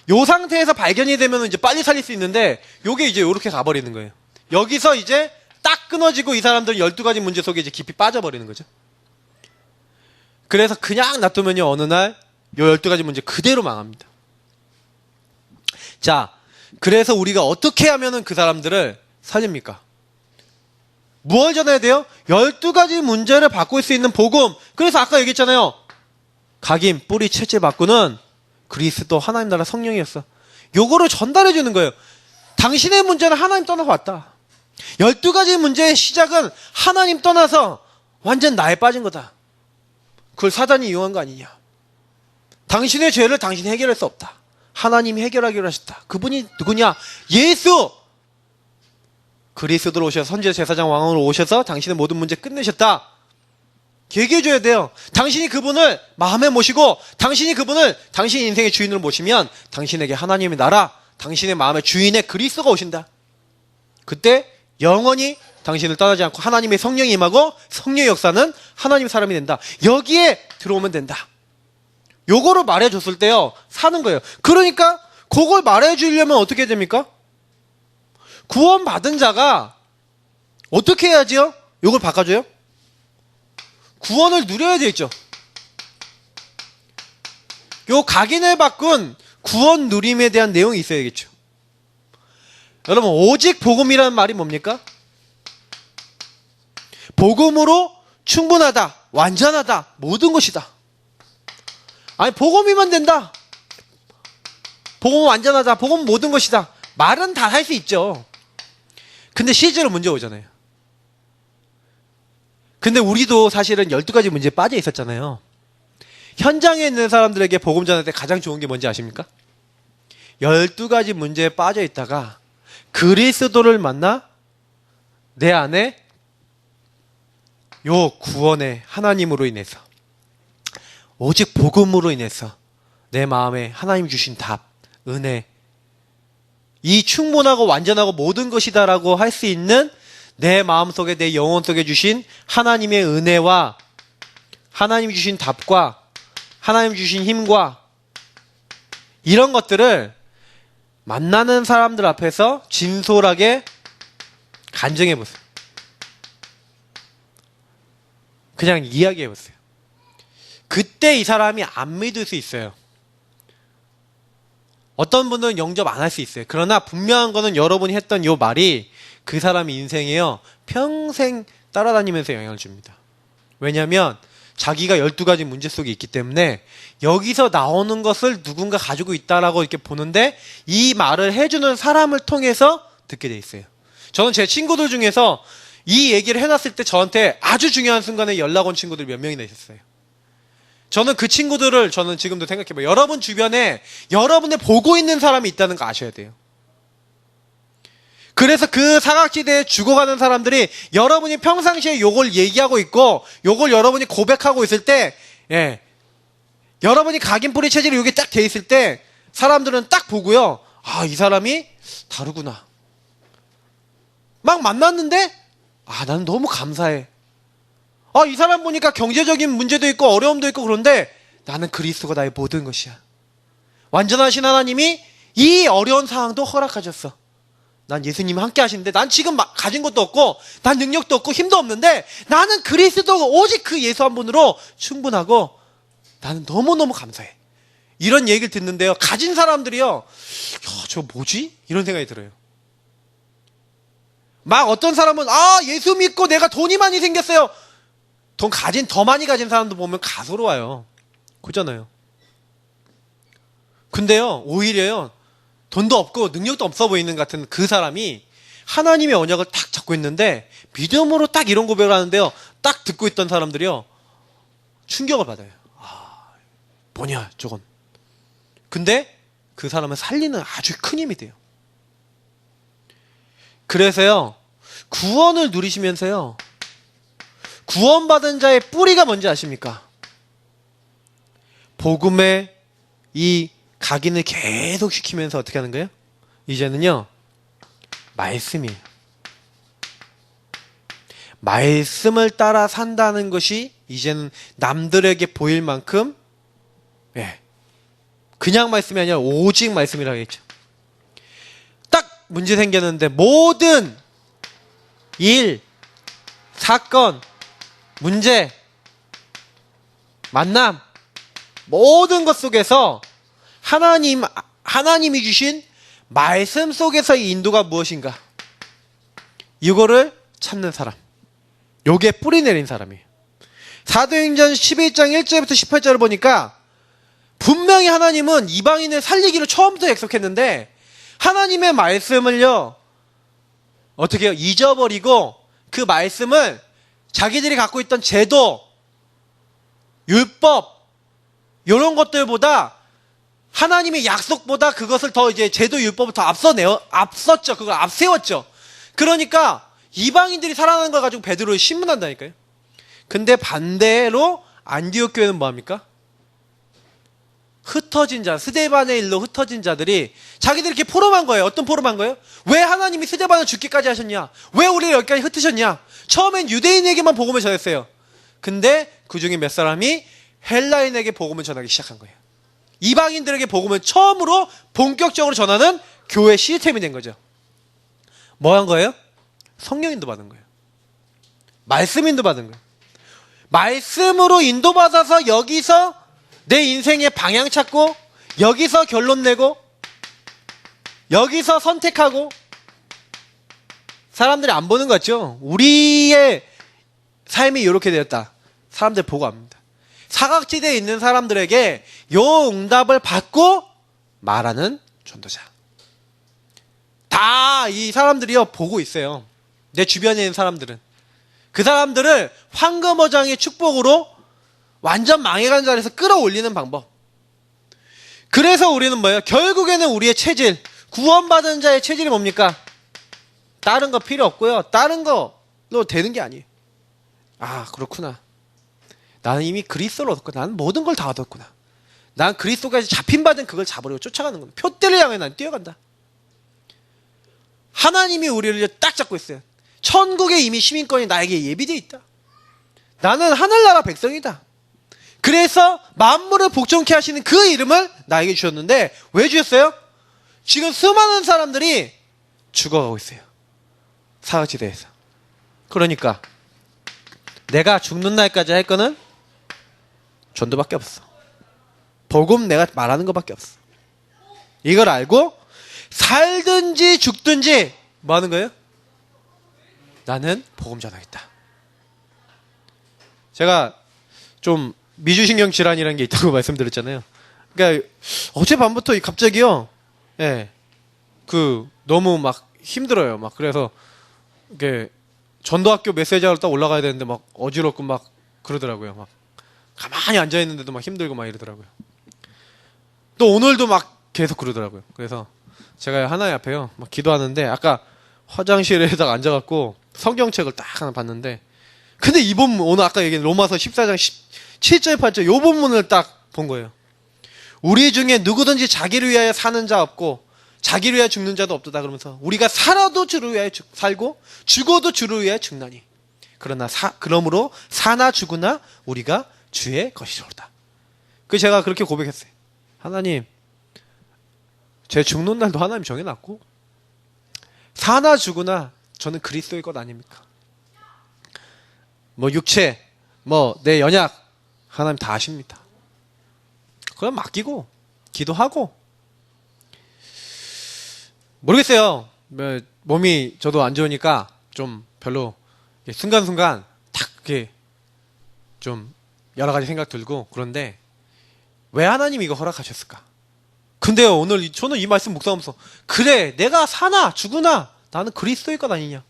요 상태에서 발견이 되면 이제 빨리 살릴 수 있는데 요게 이제 요렇게 가버리는 거예요. 여기서 이제 딱 끊어지고 이 사람들은 12가지 문제 속에 이제 깊이 빠져버리는 거죠. 그래서 그냥 놔두면요, 어느 날 요 12가지 문제 그대로 망합니다. 자, 그래서 우리가 어떻게 하면은 그 사람들을 살립니까? 무엇을 전해야 돼요? 12가지 문제를 바꿀 수 있는 복음. 그래서 아까 얘기했잖아요. 각인, 뿌리, 채질 바꾸는 그리스도 하나님 나라 성령이었어. 요거를 전달해 주는 거예요. 당신의 문제는 하나님 떠나서 왔다. 12가지 문제의 시작은 하나님 떠나서 완전 나에 빠진 거다. 그걸 사단이 이용한 거 아니냐. 당신의 죄를 당신이 해결할 수 없다. 하나님이 해결하기로 하셨다. 그분이 누구냐? 예수! 그리스도로 오셔서 선지자 제사장 왕으로 오셔서 당신의 모든 문제 끝내셨다. 얘기해줘야 돼요. 당신이 그분을 마음에 모시고 당신이 그분을 당신 인생의 주인으로 모시면 당신에게 하나님의 나라, 당신의 마음의 주인의 그리스도가 오신다. 그때 영원히 당신을 떠나지 않고 하나님의 성령이 임하고 성령의 역사는 하나님의 사람이 된다. 여기에 들어오면 된다. 요거를 말해줬을 때요, 사는 거예요. 그러니까 그걸 말해주려면 어떻게 됩니까? 구원받은 자가 어떻게 해야지요? 요걸 바꿔줘요? 구원을 누려야 되겠죠. 요 각인을 바꾼 구원 누림에 대한 내용이 있어야겠죠. 여러분, 오직 복음이라는 말이 뭡니까? 복음으로 충분하다, 완전하다, 모든 것이다. 아니, 복음이면 된다. 복음은 완전하다, 복음은 모든 것이다. 말은 다 할 수 있죠. 근데 실제로 문제 오잖아요. 근데 우리도 사실은 12가지 문제에 빠져 있었잖아요. 현장에 있는 사람들에게 복음 전할 때 가장 좋은 게 뭔지 아십니까? 12가지 문제에 빠져 있다가 그리스도를 만나 내 안에 요 구원의 하나님으로 인해서, 오직 복음으로 인해서 내 마음에 하나님 주신 답, 은혜, 이 충분하고 완전하고 모든 것이다라고 할 수 있는 내 마음속에, 내 영혼 속에 주신 하나님의 은혜와 하나님이 주신 답과 하나님이 주신 힘과 이런 것들을 만나는 사람들 앞에서 진솔하게 간증해 보세요. 그냥 이야기해 보세요. 그때 이 사람이 안 믿을 수 있어요. 어떤 분들은 영접 안 할 수 있어요. 그러나 분명한 거는 여러분이 했던 요 말이 그 사람의 인생에요, 평생 따라다니면서 영향을 줍니다. 왜냐하면 자기가 12가지 문제 속에 있기 때문에 여기서 나오는 것을 누군가 가지고 있다라고 이렇게 보는데 이 말을 해주는 사람을 통해서 듣게 돼 있어요. 저는 제 친구들 중에서 이 얘기를 해놨을 때 저한테 아주 중요한 순간에 연락 온 친구들 몇 명이나 있었어요. 저는 그 친구들을 저는 지금도 생각해봐요. 여러분 주변에 여러분의 보고 있는 사람이 있다는 거 아셔야 돼요. 그래서 그 사각지대에 죽어가는 사람들이 여러분이 평상시에 요걸 얘기하고 있고 요걸 여러분이 고백하고 있을 때, 예, 여러분이 각인뿌리 체질이 여기 딱 돼 있을 때 사람들은 딱 보고요, 아, 이 사람이 다르구나. 막 만났는데 아, 나는 너무 감사해. 아, 이 사람 보니까 경제적인 문제도 있고 어려움도 있고 그런데 나는 그리스도가 나의 모든 것이야. 완전하신 하나님이 이 어려운 상황도 허락하셨어. 난 예수님이 함께 하시는데 난 지금 가진 것도 없고 난 능력도 없고 힘도 없는데 나는 그리스도가 오직 그 예수 한 분으로 충분하고 나는 너무너무 감사해. 이런 얘기를 듣는데요, 가진 사람들이요, 야, 저 뭐지? 이런 생각이 들어요. 막 어떤 사람은 아, 예수 믿고 내가 돈이 많이 생겼어요. 더 많이 가진 사람도 보면 가소로워요. 그잖아요. 근데요, 오히려요, 돈도 없고 능력도 없어 보이는 같은 그 사람이 하나님의 언약을 딱 잡고 있는데 믿음으로 딱 이런 고백을 하는데요, 딱 듣고 있던 사람들이요, 충격을 받아요. 아, 뭐냐 저건. 근데 그 사람을 살리는 아주 큰 힘이 돼요. 그래서요, 구원을 누리시면서요, 구원받은 자의 뿌리가 뭔지 아십니까? 복음의 이 각인을 계속 시키면서 어떻게 하는 거예요? 이제는요, 말씀이에요. 말씀을 따라 산다는 것이 이제는 남들에게 보일 만큼, 예, 그냥 말씀이 아니라 오직 말씀이라고 했죠. 딱 문제 생겼는데 모든 일, 사건, 문제, 만남, 모든 것 속에서 하나님이 주신 말씀 속에서 이 인도가 무엇인가? 이거를 찾는 사람. 요게 뿌리 내린 사람이에요. 사도행전 11장 1절부터 18절을 보니까 분명히 하나님은 이방인을 살리기로 처음부터 약속했는데 하나님의 말씀을요, 어떻게 해요? 잊어버리고 그 말씀을 자기들이 갖고 있던 제도, 율법, 이런 것들보다 하나님의 약속보다 그것을 더 이제 제도 율법을 더 앞섰죠. 그걸 앞세웠죠. 그러니까 이방인들이 살아나는 걸 가지고 베드로를 신문한다니까요. 근데 반대로 안디옥 교회는 뭐합니까? 흩어진 자, 스데반의 일로 흩어진 자들이 자기들이 이렇게 포럼한 거예요. 어떤 포럼한 거예요? 왜 하나님이 스데반을 죽기까지 하셨냐? 왜 우리를 여기까지 흩으셨냐? 처음엔 유대인에게만 복음을 전했어요. 근데 그 중에 몇 사람이 헬라인에게 복음을 전하기 시작한 거예요. 이방인들에게 복음을 처음으로 본격적으로 전하는 교회 시스템이 된 거죠. 뭐 한 거예요? 성령 인도 받은 거예요. 말씀 인도 받은 거예요. 말씀으로 인도받아서 여기서 내 인생의 방향 찾고, 여기서 결론 내고, 여기서 선택하고. 사람들이 안 보는 거 같죠? 우리의 삶이 이렇게 되었다. 사람들 보고 압니다. 사각지대에 있는 사람들에게 요 응답을 받고 말하는 전도자. 다 이 사람들이요 보고 있어요. 내 주변에 있는 사람들은. 그 사람들을 황금어장의 축복으로 완전 망해간 자리에서 끌어올리는 방법. 그래서 우리는 뭐예요? 결국에는 우리의 체질, 구원받은 자의 체질이 뭡니까? 다른 거 필요 없고요. 다른 거로 되는 게 아니에요. 아, 그렇구나. 나는 이미 그리스도를 얻었구나. 나는 모든 걸 다 얻었구나. 난 그리스도까지 잡힌받은 그걸 잡으려고 쫓아가는 겁니다. 표대를 향해 난 뛰어간다. 하나님이 우리를 딱 잡고 있어요. 천국에 이미 시민권이 나에게 예비되어 있다. 나는 하늘나라 백성이다. 그래서 만물을 복종케 하시는 그 이름을 나에게 주셨는데 왜 주셨어요? 지금 수많은 사람들이 죽어가고 있어요. 사각지대에서. 그러니까 내가 죽는 날까지 할 거는 전도밖에 없어. 복음 내가 말하는 것밖에 없어. 이걸 알고 살든지 죽든지 뭐 하는 거예요? 나는 복음 전하겠다. 제가 좀 미주신경 질환이라는 게 있다고 말씀드렸잖아요. 그러니까 어젯밤부터 갑자기요, 예, 너무 막 힘들어요. 막 그래서 이게 전도학교 메시지하러 딱 올라가야 되는데 막 어지럽고 막 그러더라고요. 막 가만히 앉아 있는데도 막 힘들고 막 이러더라고요. 또 오늘도 막 계속 그러더라고요. 그래서 제가 하나님 앞에요 막 기도하는데 아까 화장실에다가 앉아갖고 성경책을 딱 하나 봤는데 근데 이 본문 오늘 아까 얘기한 로마서 14장 7절 8절 요 본문을 딱 본 거예요. 우리 중에 누구든지 자기를 위하여 사는 자 없고 자기를 위하여 죽는 자도 없도다. 그러면서 우리가 살아도 주를 위하여 살고 죽어도 주를 위하여 죽나니 그러므로 사나 죽으나 우리가 주의 것이로다. 제가 그렇게 고백했어요. 하나님, 제 죽는 날도 하나님 정해놨고 사나 죽으나 저는 그리스도의 것 아닙니까? 뭐 육체, 뭐 내 연약 하나님 다 아십니다. 그럼 맡기고 기도하고 모르겠어요. 몸이 저도 안 좋으니까 좀 별로 순간순간 탁 이렇게 좀 여러 가지 생각 들고 그런데 왜 하나님이 이거 허락하셨을까? 근데요 오늘 저는 이 말씀 묵상하면서 그래 내가 사나 죽으나 나는 그리스도의 것 아니냐.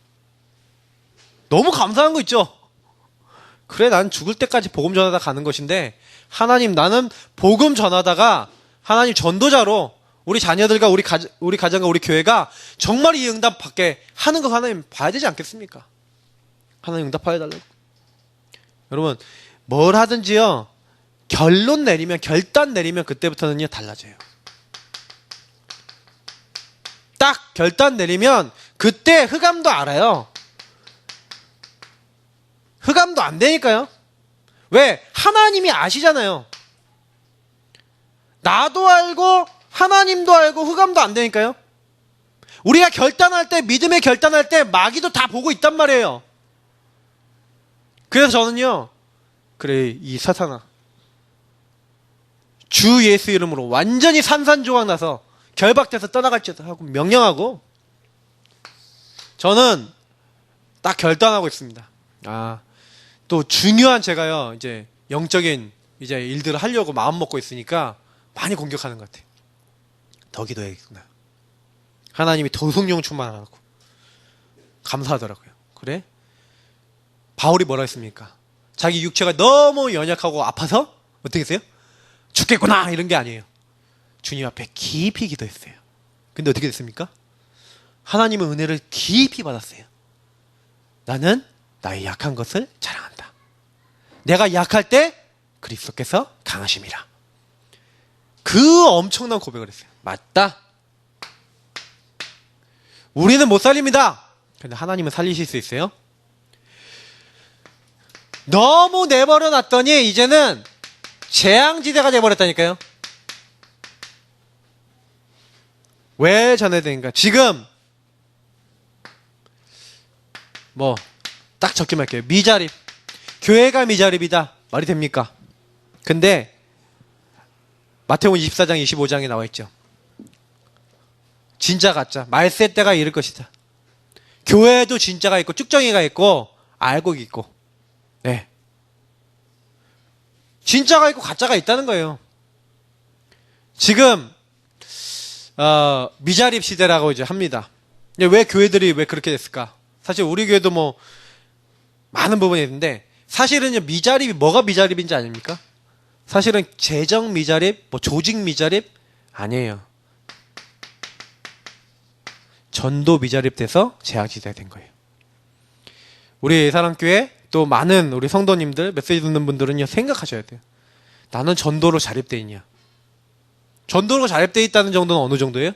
너무 감사한 거 있죠. 그래 난 죽을 때까지 복음 전하다 가는 것인데 하나님 나는 복음 전하다가 하나님 전도자로 우리 자녀들과 우리 가정과 우리 교회가 정말 이 응답 받게 하는 거 하나님 봐야 되지 않겠습니까? 하나님 응답하여 달라고. 여러분 뭘 하든지요 결론 내리면 결단 내리면 그때부터는요 달라져요. 딱 결단 내리면 그때 흑암도 알아요. 흑암도 안 되니까요. 왜? 하나님이 아시잖아요. 나도 알고 하나님도 알고 흑암도 안 되니까요. 우리가 결단할 때, 믿음의 결단할 때 마귀도 다 보고 있단 말이에요. 그래서 저는요, 그래, 이 사탄아, 주 예수 이름으로 완전히 산산조각 나서 결박돼서 떠나갈지어다 하고 명령하고, 저는 딱 결단하고 있습니다. 또 중요한 제가요, 이제 영적인 이제 일들을 하려고 마음 먹고 있으니까 많이 공격하는 것 같아요. 더 기도해야겠구나. 하나님이 더 성령 충만하라고. 감사하더라고요. 그래? 바울이 뭐라 했습니까? 자기 육체가 너무 연약하고 아파서 어떻게 했어요? 죽겠구나 이런 게 아니에요. 주님 앞에 깊이 기도했어요. 근데 어떻게 됐습니까? 하나님의 은혜를 깊이 받았어요. 나는 나의 약한 것을 자랑한다. 내가 약할 때 그리스도께서 강하심이라. 그 엄청난 고백을 했어요. 맞다. 우리는 못 살립니다. 근데 하나님은 살리실 수 있어요. 너무 내버려 놨더니 이제는 재앙지대가 돼버렸다니까요. 왜 전해야 되는가? 지금 뭐 딱 적기만 할게요. 미자립. 교회가 미자립이다. 말이 됩니까? 근데 마태복음 24장 25장에 나와 있죠. 진짜 가짜 말세 때가 이를 것이다. 교회에도 진짜가 있고 쭉정이가 있고 알곡이 있고, 네, 진짜가 있고 가짜가 있다는 거예요. 지금 미자립 시대라고 이제 합니다. 왜 교회들이 왜 그렇게 됐을까? 사실 우리 교회도 뭐 많은 부분이 있는데, 사실은 미자립이 뭐가 미자립인지 아닙니까? 사실은 재정 미자립, 뭐 조직 미자립 아니에요. 전도 미자립 돼서 재앙지대가 된 거예요. 우리 예사랑교회 또 많은 우리 성도님들, 메시지 듣는 분들은요, 생각하셔야 돼요. 나는 전도로 자립돼 있냐? 전도로 자립돼 있다는 정도는 어느 정도예요?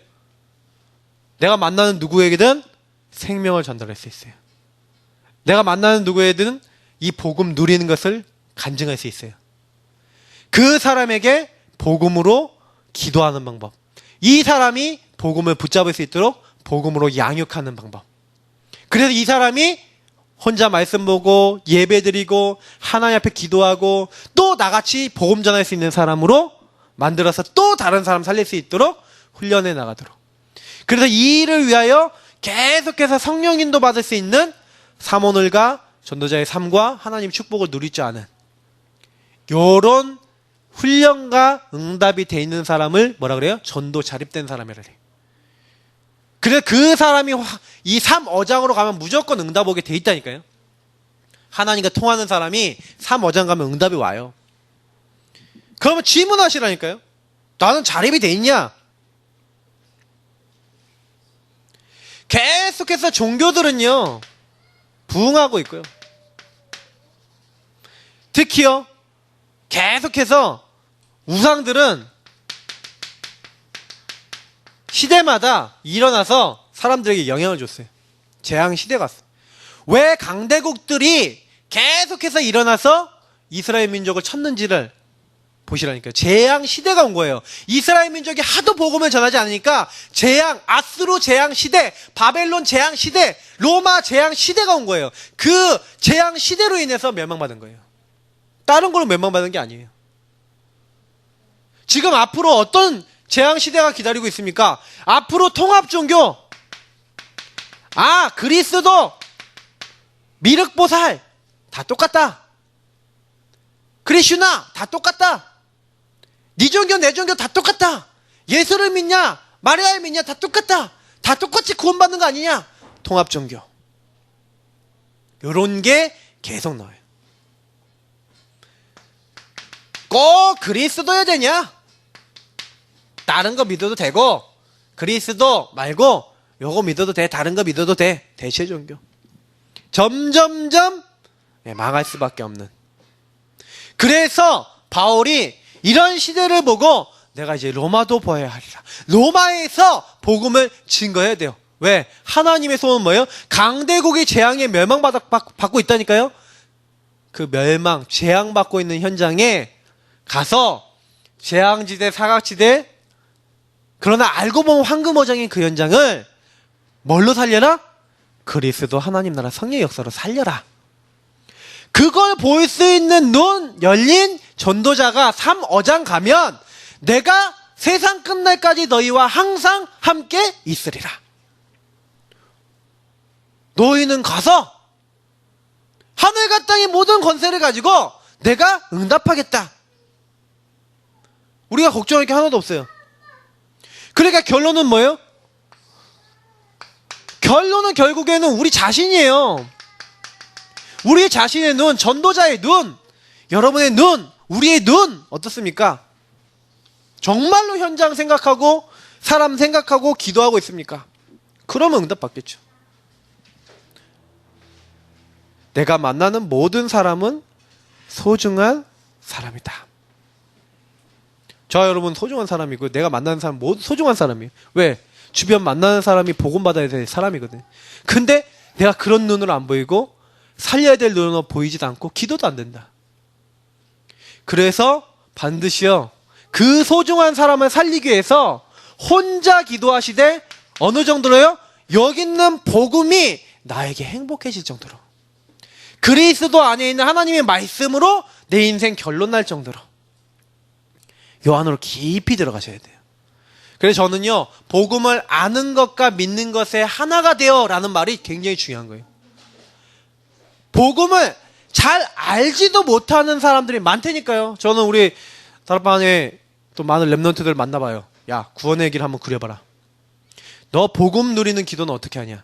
내가 만나는 누구에게든 생명을 전달할 수 있어요. 내가 만나는 누구에게든 이 복음 누리는 것을 간증할 수 있어요. 그 사람에게 복음으로 기도하는 방법, 이 사람이 복음을 붙잡을 수 있도록 복음으로 양육하는 방법. 그래서 이 사람이 혼자 말씀 보고 예배드리고 하나님 앞에 기도하고 또 나같이 복음 전할 수 있는 사람으로 만들어서 또 다른 사람 살릴 수 있도록 훈련해 나가도록. 그래서 이 일을 위하여 계속해서 성령 인도 받을 수 있는 사모늘과 전도자의 삶과 하나님 축복을 누릴 줄 아는 요런 훈련과 응답이 돼 있는 사람을 뭐라 그래요? 전도 자립된 사람이라 그래요. 그래서 그 사람이 이 3어장으로 가면 무조건 응답 오게 돼 있다니까요. 하나님과 통하는 사람이 3어장 가면 응답이 와요. 그러면 질문하시라니까요. 나는 자립이 돼 있냐? 계속해서 종교들은요, 부흥하고 있고요. 특히요, 계속해서 우상들은 시대마다 일어나서 사람들에게 영향을 줬어요. 재앙 시대가 왔어요. 왜 강대국들이 계속해서 일어나서 이스라엘 민족을 쳤는지를 보시라니까요. 재앙 시대가 온 거예요. 이스라엘 민족이 하도 복음을 전하지 않으니까 재앙, 아수르 재앙 시대, 바벨론 재앙 시대, 로마 재앙 시대가 온 거예요. 그 재앙 시대로 인해서 멸망받은 거예요. 다른 걸로 멸망받은 게 아니에요. 지금 앞으로 어떤 재앙 시대가 기다리고 있습니까? 앞으로 통합 종교, 그리스도, 미륵보살 다 똑같다. 크리슈나 다 똑같다. 네 종교 내 종교 다 똑같다. 예수를 믿냐 마리아를 믿냐 다 똑같다. 다 똑같이 구원받는 거 아니냐. 통합 종교. 요런 게 계속 나와요. 꼭 그리스도여야 되냐? 다른 거 믿어도 되고, 그리스도 말고 요거 믿어도 돼. 다른 거 믿어도 돼. 대체 종교. 점점점 망할 수밖에 없는. 그래서 바울이 이런 시대를 보고 내가 이제 로마도 보아야 하리라. 로마에서 복음을 증거해야 돼요. 왜? 하나님의 소원은 뭐예요? 강대국이 재앙에 멸망받고 있다니까요. 그 멸망, 재앙받고 있는 현장에 가서 재앙지대, 사각지대, 그러나 알고 보면 황금어장인 그 현장을 뭘로 살려라? 그리스도 하나님 나라 성령의 역사로 살려라. 그걸 볼 수 있는 눈 열린 전도자가 3어장 가면 내가 세상 끝날까지 너희와 항상 함께 있으리라. 너희는 가서 하늘과 땅의 모든 권세를 가지고 내가 응답하겠다. 우리가 걱정할 게 하나도 없어요. 그러니까 결론은 뭐예요? 결론은 결국에는 우리 자신이에요. 우리 자신의 눈, 전도자의 눈, 여러분의 눈, 우리의 눈 어떻습니까? 정말로 현장 생각하고 사람 생각하고 기도하고 있습니까? 그러면 응답받겠죠. 내가 만나는 모든 사람은 소중한 사람이다. 저 여러분 소중한 사람이고 내가 만나는 사람 모두 소중한 사람이에요. 왜? 주변 만나는 사람이 복음받아야 될 사람이거든. 근데 내가 그런 눈으로 안 보이고 살려야 될 눈으로 보이지도 않고 기도도 안 된다. 그래서 반드시요 그 소중한 사람을 살리기 위해서 혼자 기도하시되 어느 정도로요? 여기 있는 복음이 나에게 행복해질 정도로 그리스도 안에 있는 하나님의 말씀으로 내 인생 결론 날 정도로 요 안으로 깊이 들어가셔야 돼요. 그래서 저는요 복음을 아는 것과 믿는 것의 하나가 되어 라는 말이 굉장히 중요한 거예요. 복음을 잘 알지도 못하는 사람들이 많다니까요. 저는 우리 다락방에 또 많은 랩런트들 만나봐요. 야, 구원의 길 한번 그려봐라. 너 복음 누리는 기도는 어떻게 하냐?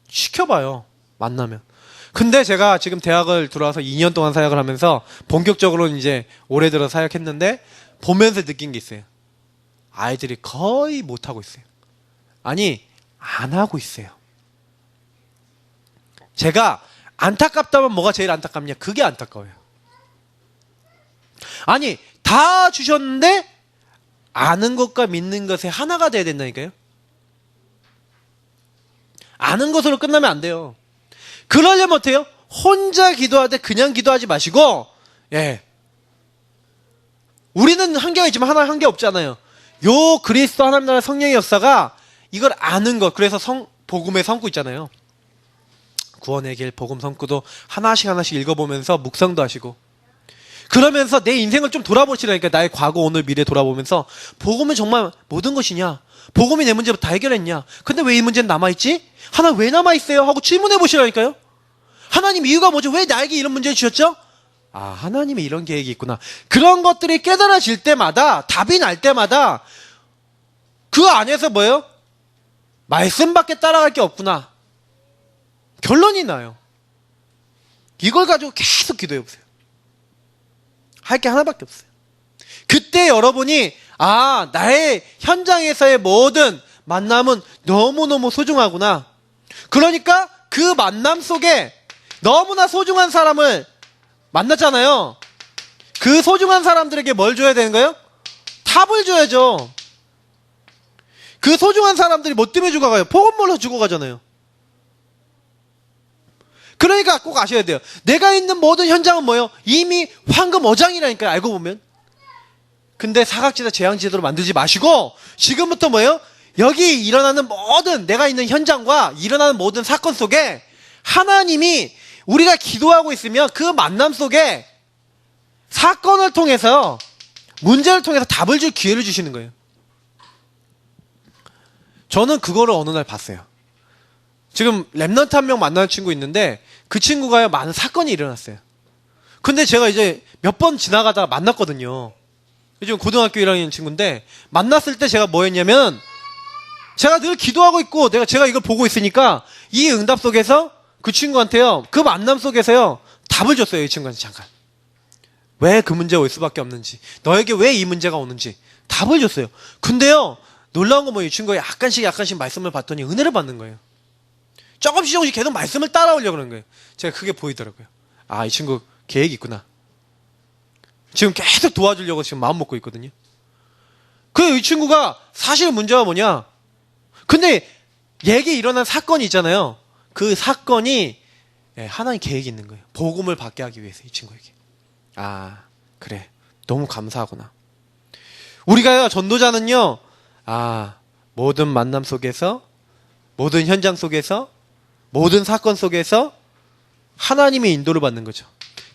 시켜봐요. 만나면. 근데 제가 지금 대학을 들어와서 2년 동안 사역을 하면서 본격적으로는 이제 올해 들어 사역했는데 보면서 느낀 게 있어요. 아이들이 거의 못하고 있어요. 아니, 안 하고 있어요. 제가 안타깝다면 뭐가 제일 안타깝냐? 그게 안타까워요. 아니, 다 주셨는데 아는 것과 믿는 것의 하나가 돼야 된다니까요. 아는 것으로 끝나면 안 돼요. 그러려면 어때요? 혼자 기도할 때 그냥 기도하지 마시고, 예. 우리는 한계가 있지만 하나 한계 없잖아요. 요 그리스도 하나님 나라 성령의 역사가 이걸 아는 것, 그래서 복음의 성구 있잖아요. 구원의 길, 복음 성구도 하나씩 하나씩 읽어보면서 묵상도 하시고, 그러면서 내 인생을 좀 돌아보시라니까. 나의 과거, 오늘, 미래 돌아보면서 복음은 정말 모든 것이냐? 복음이 내 문제를 다 해결했냐? 근데 왜 이 문제는 남아있지? 하나님 왜 남아있어요? 하고 질문해 보시라니까요. 하나님 이유가 뭐죠? 왜 나에게 이런 문제를 주셨죠? 아, 하나님이 이런 계획이 있구나. 그런 것들이 깨달아질 때마다, 답이 날 때마다 그 안에서 뭐예요? 말씀밖에 따라갈 게 없구나. 결론이 나요. 이걸 가지고 계속 기도해 보세요. 할 게 하나밖에 없어요. 그때 여러분이 아, 나의 현장에서의 모든 만남은 너무너무 소중하구나. 그러니까 그 만남 속에 너무나 소중한 사람을 만났잖아요. 그 소중한 사람들에게 뭘 줘야 되는 거예요? 답을 줘야죠. 그 소중한 사람들이 뭐 때문에 죽어가요? 복음으로 죽어가잖아요. 그러니까 꼭 아셔야 돼요. 내가 있는 모든 현장은 뭐예요? 이미 황금 어장이라니까요. 알고 보면. 근데 사각지대 재앙지대로 만들지 마시고 지금부터 뭐예요? 여기 일어나는 모든 내가 있는 현장과 일어나는 모든 사건 속에 하나님이 우리가 기도하고 있으면 그 만남 속에 사건을 통해서 문제를 통해서 답을 줄 기회를 주시는 거예요. 저는 그거를 어느 날 봤어요. 지금 랩넌트 한 명 만나는 친구 있는데 그 친구가요 많은 사건이 일어났어요. 근데 제가 이제 몇 번 지나가다가 만났거든요. 요즘 고등학교 1학년 친구인데 만났을 때 제가 뭐 했냐면 제가 늘 기도하고 있고 제가 이걸 보고 있으니까 이 응답 속에서 그 친구한테요 그 만남 속에서요 답을 줬어요. 이 친구한테 잠깐 왜 그 문제가 올 수밖에 없는지 너에게 왜 이 문제가 오는지 답을 줬어요. 근데요 놀라운 건 뭐예요? 이 친구가 약간씩 말씀을 받더니 은혜를 받는 거예요. 조금씩 계속 말씀을 따라오려고 그러는 거예요. 제가 그게 보이더라고요. 아, 이 친구 계획이 있구나. 지금 계속 도와주려고 지금 마음 먹고 있거든요. 이 친구가 사실 문제가 뭐냐? 근데 얘기 일어난 사건이 있잖아요. 그 사건이 하나님 계획이 있는 거예요. 복음을 받게 하기 위해서 이 친구에게. 아, 그래. 너무 감사하구나. 우리가요, 전도자는요, 모든 만남 속에서 모든 현장 속에서, 모든 사건 속에서 하나님의 인도를 받는 거죠.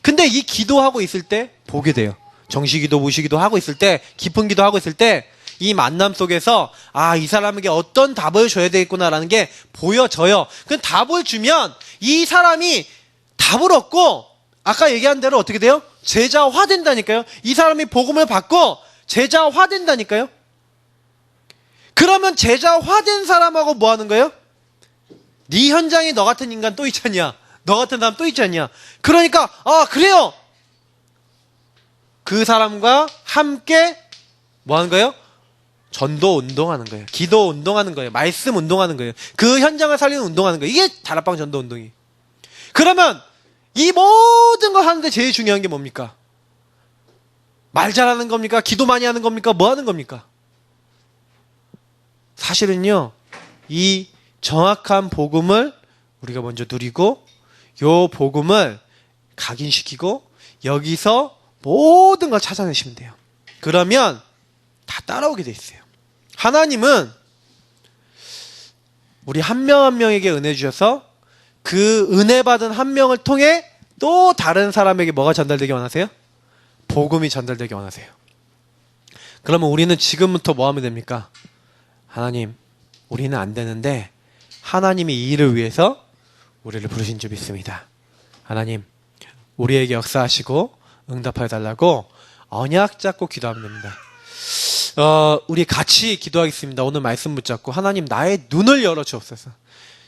근데 이 기도하고 있을 때 보게 돼요. 정시기도, 무시기도 하고 있을 때, 깊은 기도 하고 있을 때, 이 만남 속에서, 아, 이 사람에게 어떤 답을 줘야 되겠구나라는 게 보여져요. 그 답을 주면 이 사람이 답을 얻고, 아까 얘기한 대로 어떻게 돼요? 제자화 된다니까요. 이 사람이 복음을 받고 제자화 된다니까요. 그러면 제자화 된 사람하고 뭐 하는 거예요? 네 현장에 너 같은 인간 또 있지 않냐? 너 같은 사람 또 있지 않냐? 그러니까, 아, 그래요! 그 사람과 함께 뭐 하는 거예요? 전도 운동하는 거예요. 기도 운동하는 거예요. 말씀 운동하는 거예요. 그 현장을 살리는 운동하는 거예요. 이게 다락방 전도 운동이. 그러면 이 모든 걸 하는데 제일 중요한 게 뭡니까? 말 잘하는 겁니까? 기도 많이 하는 겁니까? 뭐 하는 겁니까? 사실은요, 이 정확한 복음을 우리가 먼저 누리고, 요 복음을 각인시키고, 여기서 모든 걸 찾아내시면 돼요. 그러면 다 따라오게 돼 있어요. 하나님은 우리 한 명 한 명에게 은혜 주셔서 그 은혜 받은 한 명을 통해 또 다른 사람에게 뭐가 전달되기 원하세요? 복음이 전달되기 원하세요. 그러면 우리는 지금부터 뭐 하면 됩니까? 하나님, 우리는 안 되는데 하나님이 이 일을 위해서 우리를 부르신 줄 믿습니다. 하나님, 우리에게 역사하시고 응답하여 달라고 언약 잡고 기도하면 됩니다. 우리 같이 기도하겠습니다. 오늘 말씀 붙잡고 하나님, 나의 눈을 열어 주옵소서.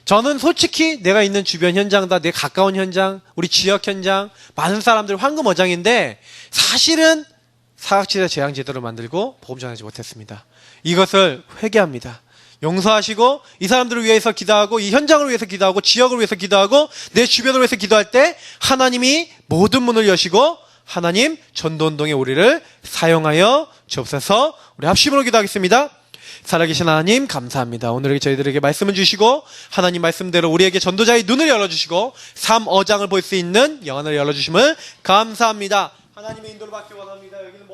저는 솔직히 내가 있는 주변 현장다, 내 가까운 현장, 우리 지역 현장, 많은 사람들 황금어장인데 사실은 사각지대 재앙제도를 만들고 복음 전하지 못했습니다. 이것을 회개합니다. 용서하시고 이 사람들을 위해서 기도하고 이 현장을 위해서 기도하고 지역을 위해서 기도하고 내 주변을 위해서 기도할 때 하나님이 모든 문을 여시고 하나님 전도운동에 우리를 사용하여 주옵소서. 우리 합심으로 기도하겠습니다. 살아계신 하나님 감사합니다. 오늘 저희들에게 말씀을 주시고 하나님 말씀대로 우리에게 전도자의 눈을 열어주시고 삼어장을 볼 수 있는 영안을 열어주심을 감사합니다. 하나님의 인도를 받기 원합니다. 여기는